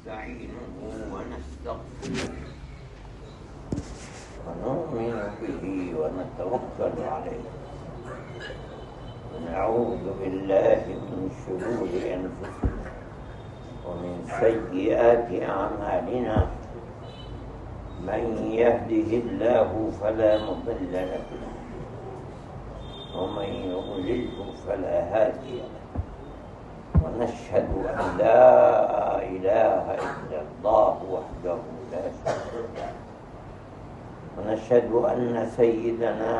ونستعينه ونستغفره ونؤمن به ونتوكل عليه ونعوذ بالله من شرور أنفسنا ومن سيئات أعمالنا من يهده الله فلا مضل له ومن يضلله فلا هادي له ونشهد أن لا إله إلا الله وحده لا شريك له ونشهد أن سيدنا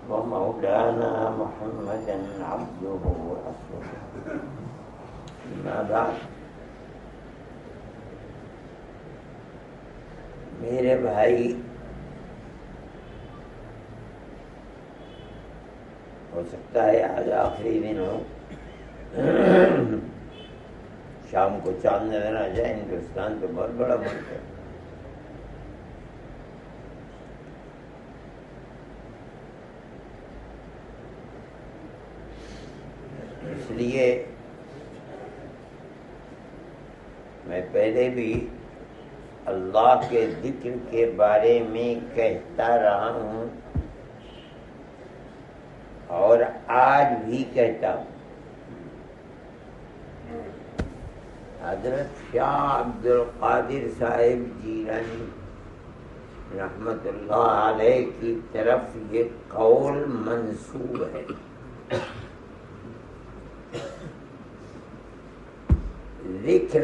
ومولانا محمدا عبده ورسوله أما بعد میرے بھائی ہو سکتا ہے آج آخری دن ہو شام کو چاند نظر آ جائے ہندوستان تو بہت بڑا ملک ہے اس لیے میں پہلے بھی اللہ کے ذکر کے بارے میں کہتا رہا ہوں اور آج بھی کہتا ہوں حضرت شاہ عبد القادر صاحب جیلانی رحمت اللہ علیہ کی طرف یہ قول منسوب ہے ذکر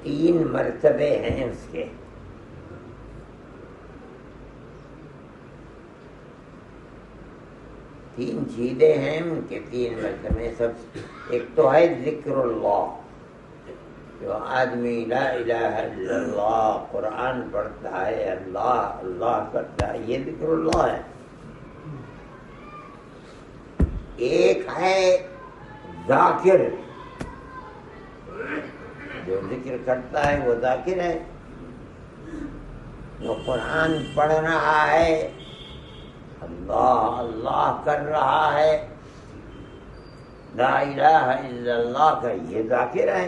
3 مرتبے ہیں اس کے تین چیزیں ہیں ان کے 3 مرتبے سب ایک تو ہے ذکر اللہ جو آدمی لا الہ الا اللہ قرآن پڑھتا ہے اللہ اللہ کرتا ہے یہ ذکر اللہ ہے ایک ہے ذاکر جو ذکر کرتا ہے وہ ذاکر ہے جو قرآن پڑھ رہا ہے اللہ اللہ کر رہا ہے لا الہ الا اللہ کا یہ ذاکر ہے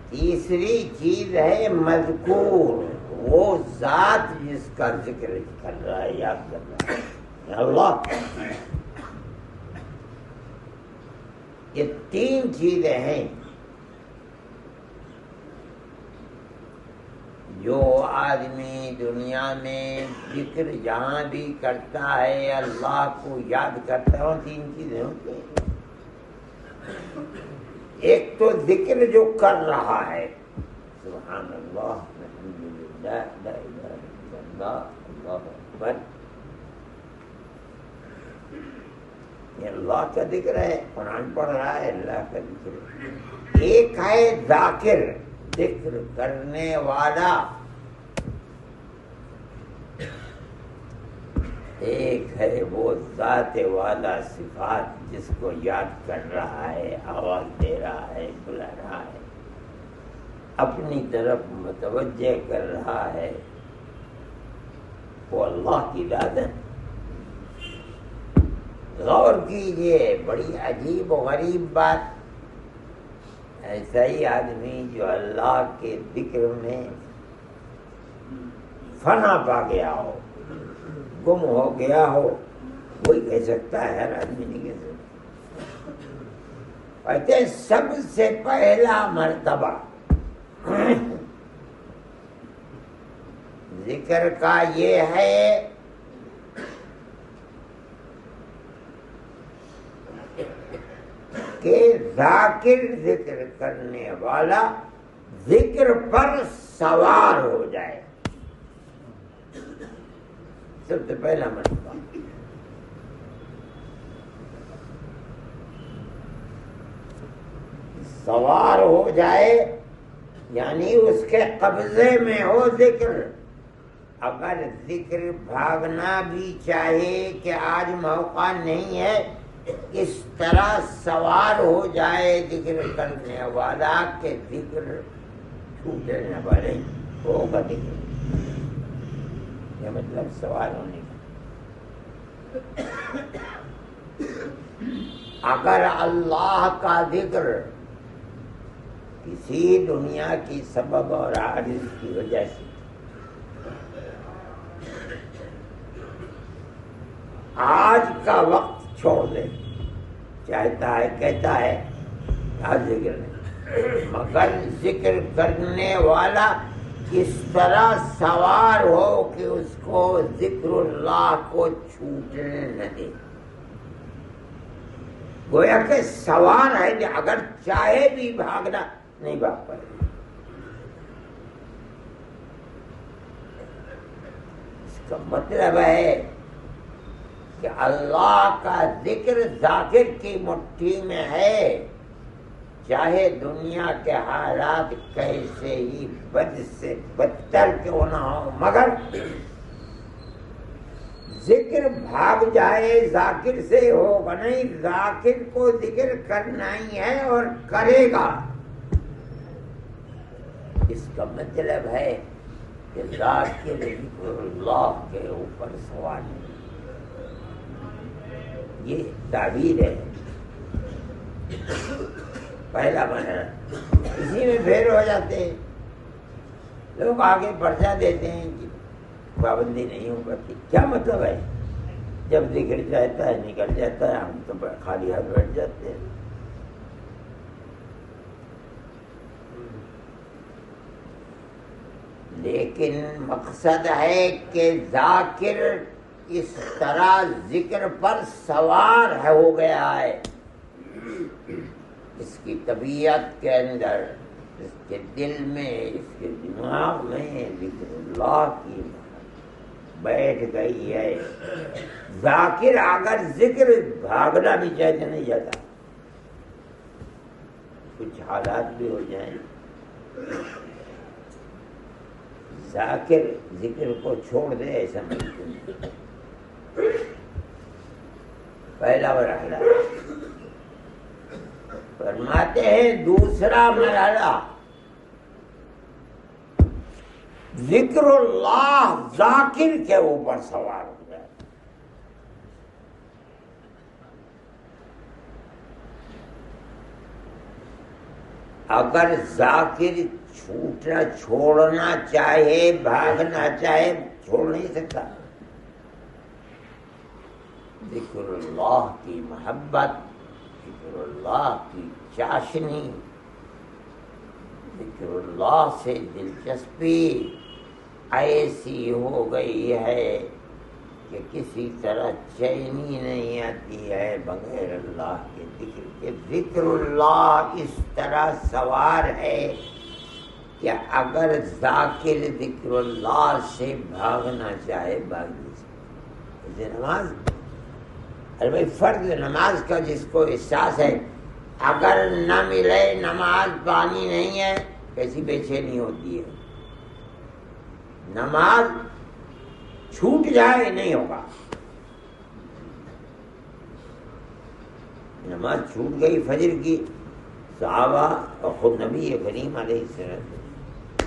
تیسری چیز ہے مذکور وہ ذات جس کا ذکر کر رہا ہے یاد کر رہا ہے اللہ یہ 3 چیزیں ہیں جو آدمی دنیا میں ذکر جہاں بھی کرتا ہے اللہ کو یاد کرتا ہے 3 چیزیں ہوتی ہیں ایک تو ذکر جو کر رہا ہے سبحان اللہ الحمدللہ لا الہ الا اللہ اللہ اکبر یہ اللہ کا ذکر ہے قرآن پڑھ رہا ہے اللہ کا ذکر ہے ایک ہے ذاکر ذکر کرنے والا ایک ہے وہ ذات والا صفات جس کو یاد کر رہا ہے آواز دے رہا ہے بلا رہا ہے اپنی طرف متوجہ کر رہا ہے وہ اللہ کی ذات ہے غور کیجئے بڑی عجیب و غریب بات ایسا ہی آدمی جو اللہ کے ذکر میں فنا پا گیا ہو گم ہو گیا ہو وہی کہہ سکتا ہے ہر آدمی نہیں کہہ سکتا کہتے ہیں سب سے پہلا مرتبہ ذکر کا یہ ہے کہ ذاکر ذکر کرنے والا ذکر پر سوار ہو جائے سب سے پہلا مرتبہ سوار ہو جائے یعنی اس کے قبضے میں ہو ذکر اگر ذکر بھاگنا بھی چاہے کہ آج موقع نہیں ہے اس طرح سوار ہو جائے ذکر کرنے والا کہ ذکر چھوٹے نہ پڑے ہوگا ذکر یہ مطلب سوال ہونے کا اگر اللہ کا ذکر کسی دنیا کی سبب اور عارض کی وجہ سے آج کا وقت چھوڑ دے، چاہتا ہے کہتا ہے آج ذکر نہیں، مگر ذکر کرنے والا اس طرح سوار ہو کہ اس کو ذکر اللہ کو چھوٹنے نہ دے، گویا کہ سوار ہے کہ اگر چاہے بھی بھاگنا نہیں بھاگ پائے۔ اس کا مطلب ہے کہ اللہ کا ذکر ذاکر کی مٹھی میں ہے، چاہے دنیا کے حالات کیسے ہی بد سے بدتر کیوں نہ ہو، مگر ذکر بھاگ جائے ذاکر سے ہوگا نہیں، ذاکر کو ذکر کرنا ہی ہے اور کرے گا۔ اس کا مطلب ہے کہ ذاکر ذکر اللہ کے اوپر سوار ہے، یہ تعبیر ہے پہلا مرحلہ۔ اسی میں پھر ہو جاتے ہیں لوگ، آگے پرچہ دیتے ہیں کہ پابندی نہیں ہو پاتی، کیا مطلب ہے؟ جب ذکر جاتا ہے نکل جاتا ہے، ہم تو خالی ہاتھ بیٹھ جاتے ہیں۔ لیکن مقصد ہے کہ ذاکر اس طرح ذکر پر سوار ہو گیا ہے، اس کی طبیعت کے اندر، اس کے دل میں، اس کے دماغ میں ذکر اللہ کی بیٹھ گئی ہے۔ ذاکر اگر ذکر بھاگنا بھی چاہے تو نہیں جاتا، کچھ حالات بھی ہو جائیں، ذاکر ذکر کو چھوڑ دے ایسا ممکن نہیں۔ پہلا مرحلہ فرماتے ہیں، دوسرا مرحلہ ذکر اللہ ذاکر کے اوپر سوار ہو جائے۔ اگر ذاکر چھوڑنا چاہے، بھاگنا چاہے، چھوڑ نہیں سکتا۔ ذکر اللہ کی محبت، ذکر اللہ کی چاشنی، ذکر اللہ سے دلچسپی ایسی ہو گئی ہے کہ کسی طرح چینی نہیں آتی ہے بغیر اللہ کے ذکر کے۔ ذکر اللہ اس طرح سوار ہے کہ اگر ذاکر ذکر اللہ سے بھاگنا چاہے بھاگ نہیں سکتا۔ جیسے نماز، ارے بھائی فرض نماز کا جس کو احساس ہے، اگر نہ ملے نماز پانی نہیں ہے کیسی بے چینی ہوتی ہے، نماز چھوٹ جائے نہیں ہوگا۔ نماز چھوٹ گئی فجر کی، صحابہ اور خود نبی کریم علیہ السلام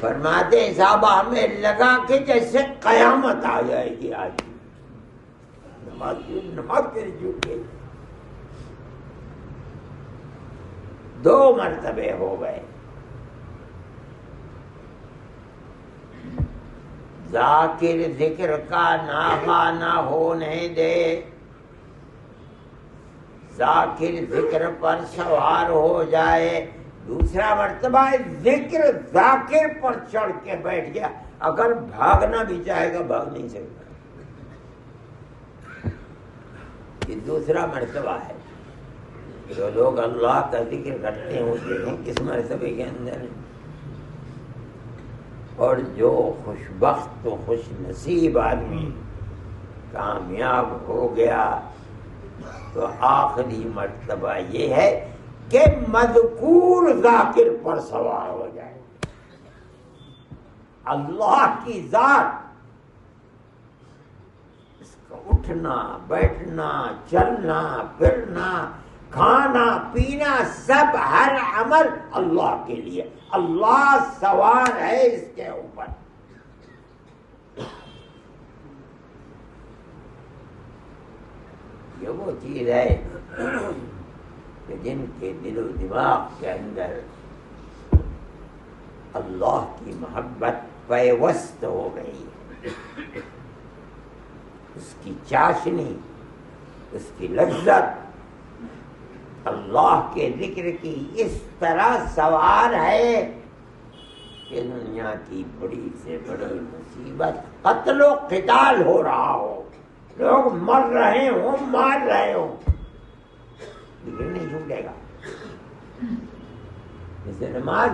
فرماتے ہیں، صحابہ ہمیں لگا کہ جیسے قیامت آ جائے گی آج، نماز پھر چھوٹ گئی۔ 2 مرتبے ہو گئے۔ ذاکر ذکر کا ناغہ نہ ہونے دے، ذاکر ذکر پر سوار ہو جائے۔ دوسرا مرتبہ ذکر ذاکر پر چڑھ کے بیٹھ گیا، اگر بھاگنا بھی چاہے گا بھاگ نہیں سکتا۔ یہ دوسرا مرتبہ ہے۔ جو لوگ اللہ کا ذکر کرتے ہوتے ہیں کس مرتبے کے اندر، اور جو خوش بخت و خوش نصیب آدمی کامیاب ہو گیا تو آخری مرتبہ یہ ہے کہ مذکور ذاکر پر سوار ہو جائے۔ اللہ کی ذات، اس کا اٹھنا بیٹھنا چلنا پھرنا کھانا پینا سب ہر عمل اللہ کے لیے، اللہ سوار ہے اس کے اوپر۔ یہ وہ چیز ہے کے دل و دماغ کے اندر اللہ کی محبت پیوست ہو گئی، اس کی چاشنی، اس کی لذت اللہ کے ذکر کی اس طرح سوار ہے کہ دنیا کی بڑی سے بڑی مصیبت قتل و قتال ہو رہا ہو، لوگ مر رہے ہوں، مار رہے ہوں، ذکر نہیں چھوٹے گا۔ جیسے نماز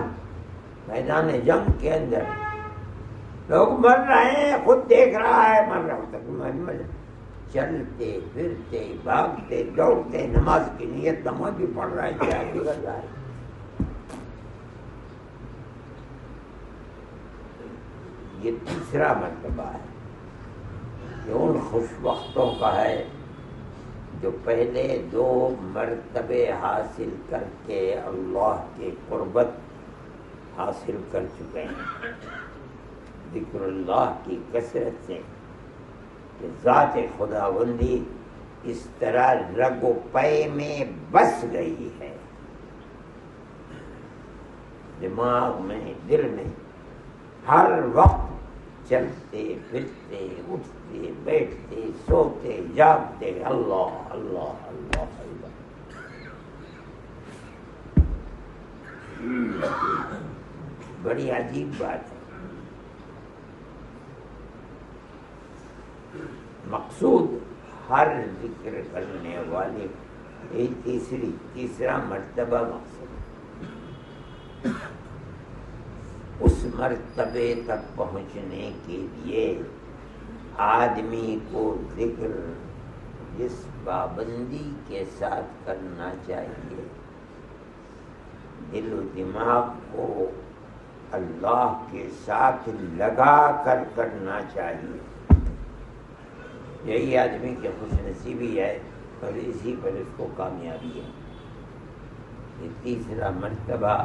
میدان جنگ کے اندر لوگ مر رہے ہیں، خود دیکھ رہا ہے مر رہا ہوں، چلتے پھرتے بھاگتے دوڑتے نماز کی نیت، نماز بھی پڑھ رہا ہے، کیا بگڑ رہا ہے۔ یہ تیسرا مرتبہ ہے کہ ان خوش وقتوں کا ہے جو پہلے دو مرتبے حاصل کر کے اللہ کے قربت حاصل کر چکے ہیں، ذکر اللہ کی کثرت سے کہ ذات خداوندی اس طرح رگ و پے میں بس گئی ہے، دماغ میں، دل میں، ہر وقت چلتے پھرتے اٹھتے بیٹھتے سوتے جاگتے اللہ اللہ اللہ اللہ۔ بڑی عجیب بات ہے۔ مقصود ہر ذکر کرنے والے تیسرا مرتبہ مقصود، اس مرتبے تک پہنچنے کے لیے آدمی کو ذکر جس پابندی کے ساتھ کرنا چاہیے، دل و دماغ کو اللہ کے ساتھ لگا کر کرنا چاہیے، یہی آدمی کی خوش نصیبی ہے اور اسی پر اس کو کامیابی ہے۔ یہ تیسرا مرتبہ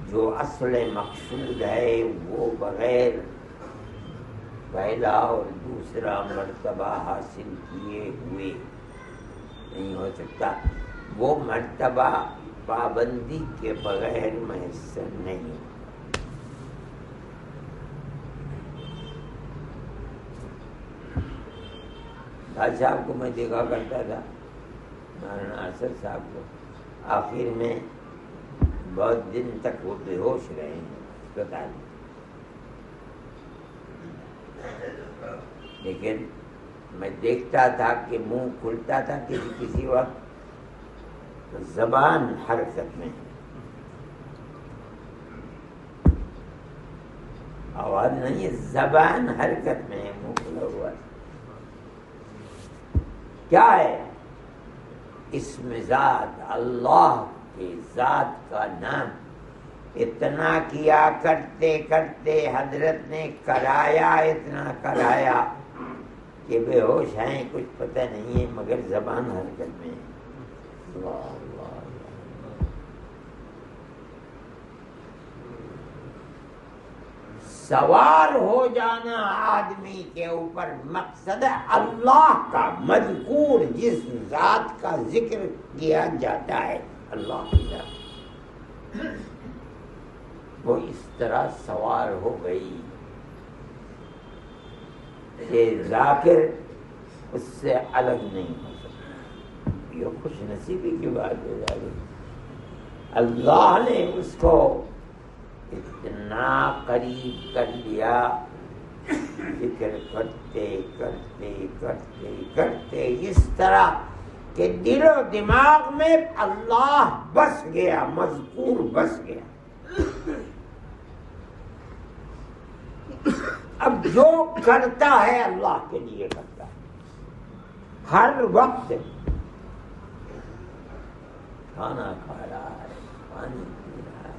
جو اصل مقصود ہے وہ بغیر پہلا اور دوسرا مرتبہ حاصل کیے ہوئے نہیں ہو سکتا، وہ مرتبہ پابندی کے بغیر میسر نہیں۔ بھائی صاحب کو میں دیکھا کرتا تھا، مولانا اسد صاحب کو، آخر میں بہت دن تک وہ بے ہوش رہے ہیں اسپتال میں، لیکن میں دیکھتا تھا کہ منہ کھلتا تھا کسی وقت، زبان حرکت میں ہے، آواز نہیں ہے، زبان حرکت میں ہے، منہ کھلا ہوا ہے۔ کیا ہے؟ اسم ذات، اللہ کی ذات کا نام اتنا کیا کرتے کرتے حضرت نے کرایا، اتنا کرایا کہ بے ہوش ہیں، کچھ پتہ نہیں ہے، مگر زبان حرکت میں ہے۔ اللہ اللہ اللہ۔ سوار ہو جانا آدمی کے اوپر مقصد اللہ کا مذکور، جس ذات کا ذکر کیا جاتا ہے، اللہ کی ذات، وہ اس طرح سوار ہو گئی کہ ذاکر اس سے الگ نہیں ہو سکتا۔ یہ خوش نصیبی کی بات ہو جائے، اللہ نے اس کو اتنا قریب کر لیا، ذکر کرتے کرتے کرتے کرتے اس طرح کہ دل و دماغ میں اللہ بس گیا، مذکور بس گیا۔ اب جو کرتا ہے اللہ کے لیے کرتا ہے، ہر وقت کھانا کھا رہا ہے، پانی پی رہا ہے،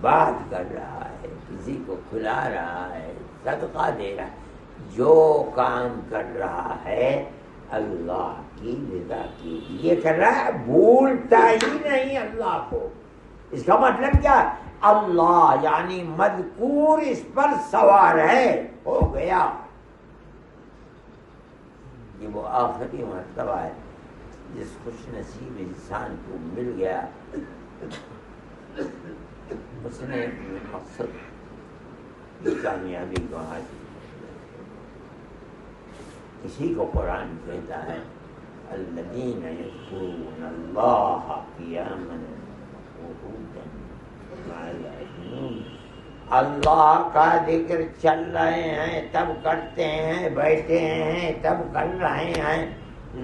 بات کر رہا ہے، کسی کو کھلا رہا ہے، صدقہ دے رہا ہے، جو کام کر رہا ہے اللہ کی رضا کے لیے کر رہا ہے، بھولتا ہی نہیں اللہ کو۔ اس کا مطلب کیا؟ اللہ یعنی مذکور اس پر سوار ہے، ہو گیا۔ یہ وہ آخری مرتبہ ہے جس خوش نصیب انسان کو مل گیا اس نے اپنے مقصد کی کامیابی کو حاصل کیا۔ اسی کو قرآن کہتا ہے الذین یذکرون اللہ قیاما وقعودا وعلی جنوبہم، اللہ کا ذکر چل رہے ہیں تب کرتے ہیں، بیٹھے ہیں تب کر رہے ہیں،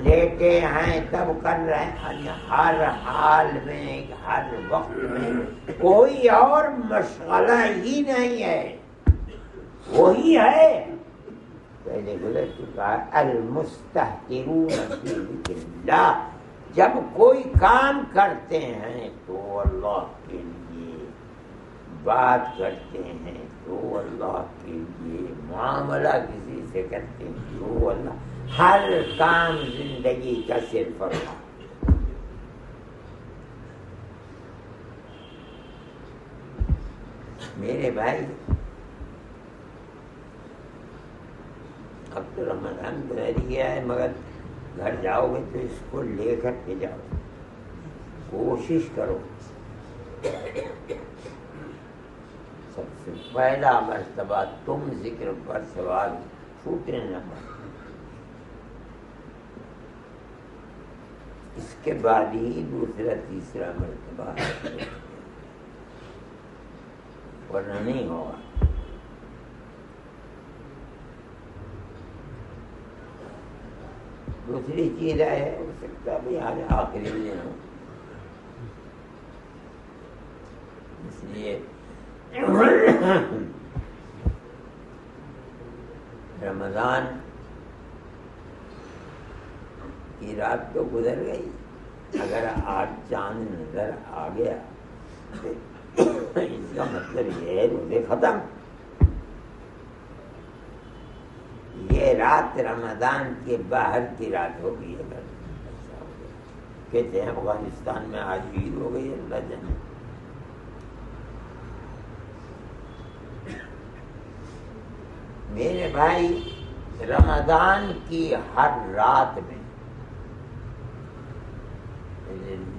لیٹے ہیں تب کر رہے ہیں، ہر حال میں ہر وقت میں کوئی اور مشغلہ ہی نہیں ہے، وہی ہے۔ پہلے گزر چکا ہے المستحقرون فی ذکر اللہ، جب کوئی کام کرتے ہیں تو اللہ کے لیے، بات کرتے ہیں تو اللہ کے لیے، معاملہ کسی سے کرتے ہیں تو اللہ، ہر کام زندگی کا صرف اللہ۔ میرے بھائی اب تو رمضان گزر گیا ہے، مگر گھر جاؤ گے تو اس کو لے کر کے جاؤ، کوشش کرو۔ سب سے پہلا مرتبہ تم ذکر پر سوال چھوٹنے نہ پڑے، اس کے بعد ہی دوسرا تیسرا مرتبہ ورنہ نہیں ہوگا۔ دوسری چیز ہے، ہو سکتا بھی آج آخری دن ہو، اس لیے رمضان کی رات تو گزر گئی، اگر آج چاند نظر آ گیا اس کا مطلب یہ ہے روزے ختم۔ یہ رات رمضان کے باہر کی رات ہوگی، اگر ایسا ہو گیا۔ کہتے ہیں افغانستان میں آج عید ہو گئی، اللہ جانے۔ میرے بھائی رمضان کی ہر رات میں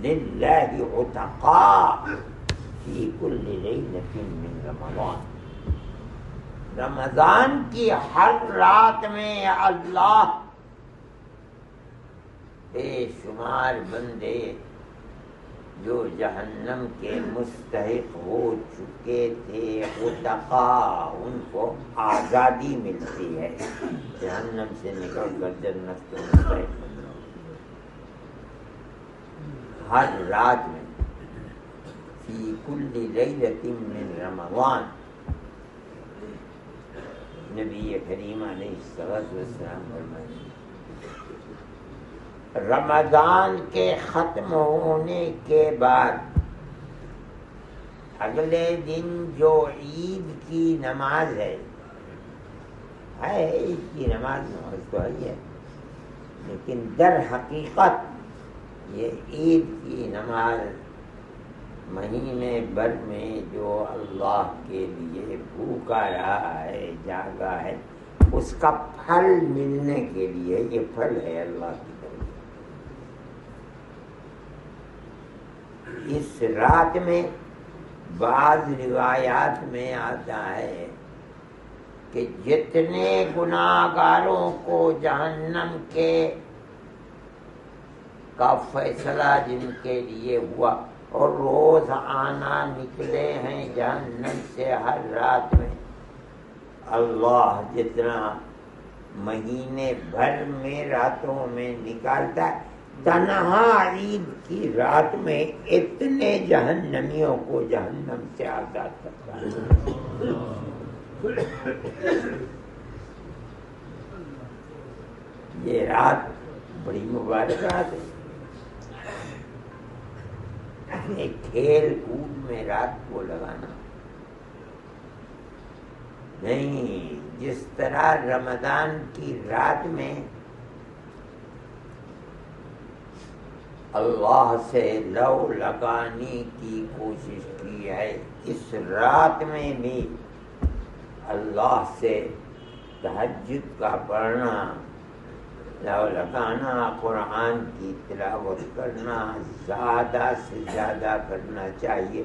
للہ عتقاء فی کل لیلۃ من رمضان، رمضان کی ہر رات میں اللہ بے شمار بندے جو جہنم کے مستحق ہو چکے تھے، عتقاء، ان کو آزادی ملتی ہے، جہنم سے نکل کر جنت کے مستحق بن جاؤ۔ ہر رات میں فی کل لیلۃ من رمضان، نبی کریم علیہ الصلوۃ والسلام فرمائے رمضان کے ختم ہونے کے بعد اگلے دن جو عید کی نماز ہے عید کی نماز تو ہے، لیکن در حقیقت یہ عید کی نماز مہینے بھر میں جو اللہ کے لیے بھوکا رہا ہے، جاگا ہے، اس کا پھل ملنے کے لیے، یہ پھل ہے اللہ کی طرف۔ اس رات میں بعض روایات میں آتا ہے کہ جتنے گناہگاروں کو جہنم کے کا فیصلہ جن کے لیے ہوا اور روز آنا نکلے ہیں جہنم سے ہر رات میں، اللہ جتنا مہینے بھر میں راتوں میں نکالتا ہے، تنہا عید کی رات میں اتنے جہنمیوں کو جہنم سے آزاد کرتا ہے۔ یہ رات بڑی مبارک رات ہے۔ کھیل کود میں رات کو لگانا نہیں، جس طرح رمضان کی رات میں اللہ سے لو لگانے کی کوشش کی ہے، اس رات میں بھی اللہ سے تہجد کا پڑھنا، لگانا، قرآن کی تلاوت کرنا زیادہ سے زیادہ کرنا چاہیے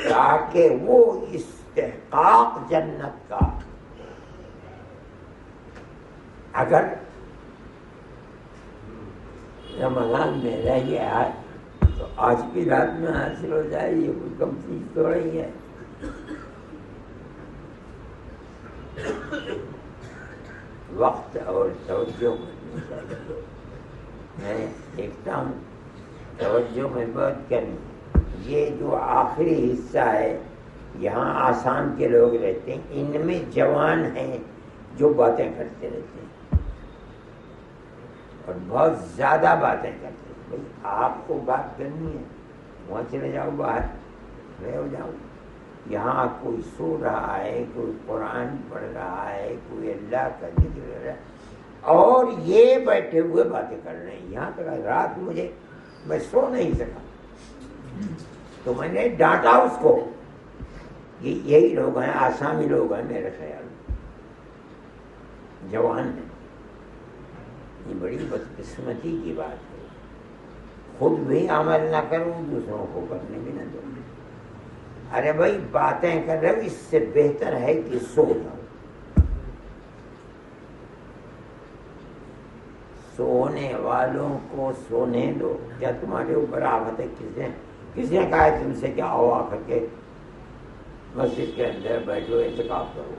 تاکہ وہ استحقاق جنت کا اگر رمضان میں رہ گیا تو آج بھی رات میں حاصل ہو جائے، یہ کوئی کم چیز تو نہیں ہے۔ وقت اور توجہ کرنی چاہیے۔ میں دیکھتا ہوں توجہ میں بہت کرنی۔ یہ جو آخری حصہ ہے یہاں آسام کے لوگ رہتے ہیں، ان میں جوان ہیں جو باتیں کرتے رہتے ہیں اور بہت زیادہ باتیں کرتے ہیں۔ بھائی آپ کو بات کرنی ہے وہاں چلے جاؤ، باہر رہ ہو جاؤ۔ یہاں کوئی سو رہا ہے، کوئی قرآن پڑھ رہا ہے، کوئی اللہ کا ذکر کر رہا ہے اور یہ بیٹھے ہوئے باتیں کر رہے ہیں۔ یہاں تک رات میں سو نہیں سکا تو میں نے ڈانٹا اس کو۔ یہی لوگ ہیں، آسامی لوگ ہیں میرے خیال میں، جوان ہیں۔ یہ بڑی بدقسمتی کی بات ہے، خود بھی عمل نہ کروں، دوسروں کو کرنے بھی نہ دوں۔ ارے بھائی باتیں کر رہے ہو، اس سے بہتر ہے کہ سو جاؤ۔ سونے والوں کو سونے دو۔ کیا تمہارے اوپر آفت ہے؟ کس نے کہا ہے تم سے کہ آؤ آ کر کے مسجد کے اندر بیٹھو اعتکاف کرو؟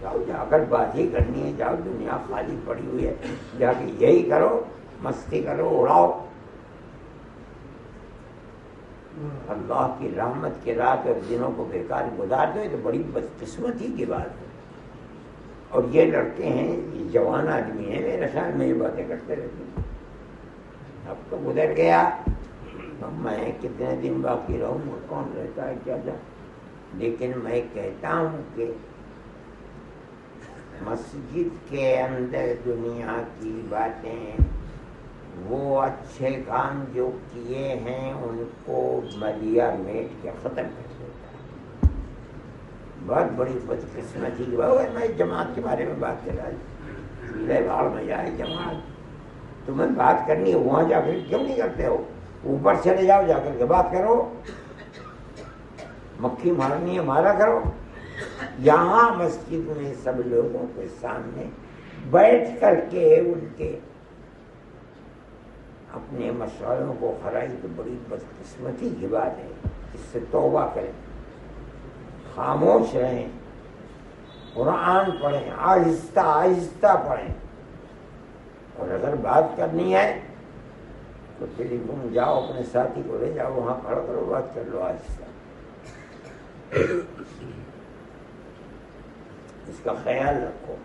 جاؤ، جا کر بات ہی کرنی ہے، جاؤ، دنیا خالی پڑی ہوئی ہے، جا کے یہی کرو، مستی کرو، اڑاؤ۔ اللہ کی رحمت کے رات اور دنوں کو بیکار گزار دو، یہ تو بڑی بدقسمتی کی بات ہے۔ اور یہ لڑکے ہیں، یہ جوان آدمی ہیں، میرے خیال میں یہ باتیں کرتے رہتے ہیں۔ اب تو گزر گیا، میں کتنے دن باقی رہوں گا، کون رہتا ہے کیا جا۔ لیکن میں کہتا ہوں کہ مسجد کے اندر دنیا کی باتیں، وہ اچھے کام جو کیے ہیں ان کو ملیا میٹ کے ختم کر دیتا ہے۔ بہت بڑی بدقسمتی کی بات ہے۔ میں جماعت کے بارے میں بات کر رہا ہوں، سیدھے بھاڑ میں جائے جماعت، تمہیں بات کرنی ہے وہاں جا کر کیوں نہیں کرتے ہو؟ اوپر چلے جاؤ، جا کر کے بات کرو، مکھی مارنی ہے مارا کرو۔ یہاں مسجد میں سب لوگوں کے سامنے بیٹھ کر کے ان کے اپنے مسائلوں کو خرائی تو بڑی بدقسمتی کی بات ہے۔ اس سے توبہ کریں، خاموش رہیں، قرآن پڑھیں، آہستہ آہستہ پڑھیں، اور اگر بات کرنی ہے تو ٹیلی فون جاؤ، اپنے ساتھی کو لے جاؤ، وہاں کھڑا کرو، بات کر لو آہستہ۔ اس کا خیال رکھو۔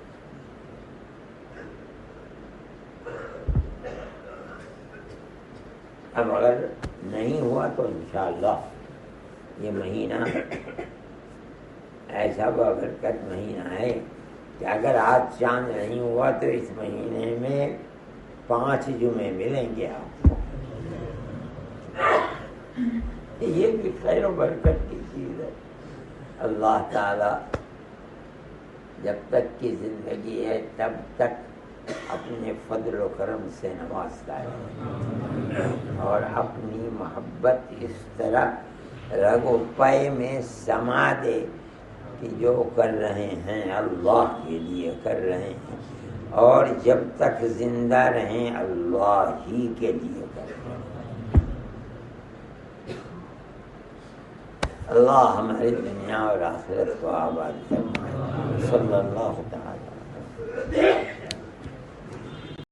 اب اگر نہیں ہوا تو انشاءاللہ یہ مہینہ ایسا بابرکت مہینہ ہے کہ اگر آج چاند نہیں ہوا تو اس مہینے میں 5 جمعے ملیں گے آپ کو۔ یہ بھی خیر و برکت کی چیز ہے۔ اللہ تعالی جب تک کی زندگی ہے تب تک اپنے فضل و کرم سے نوازتا ہے اور اپنی محبت اس طرح رگ و پے میں سما دے کہ جو کر رہے ہیں اللہ کے لیے کر رہے ہیں، اور جب تک زندہ رہیں اللہ ہی کے لیے کر رہے ہیں۔ اللہ ہماری دنیا اور آخرت کو آباد فرمائے۔ صلی اللہ تعالی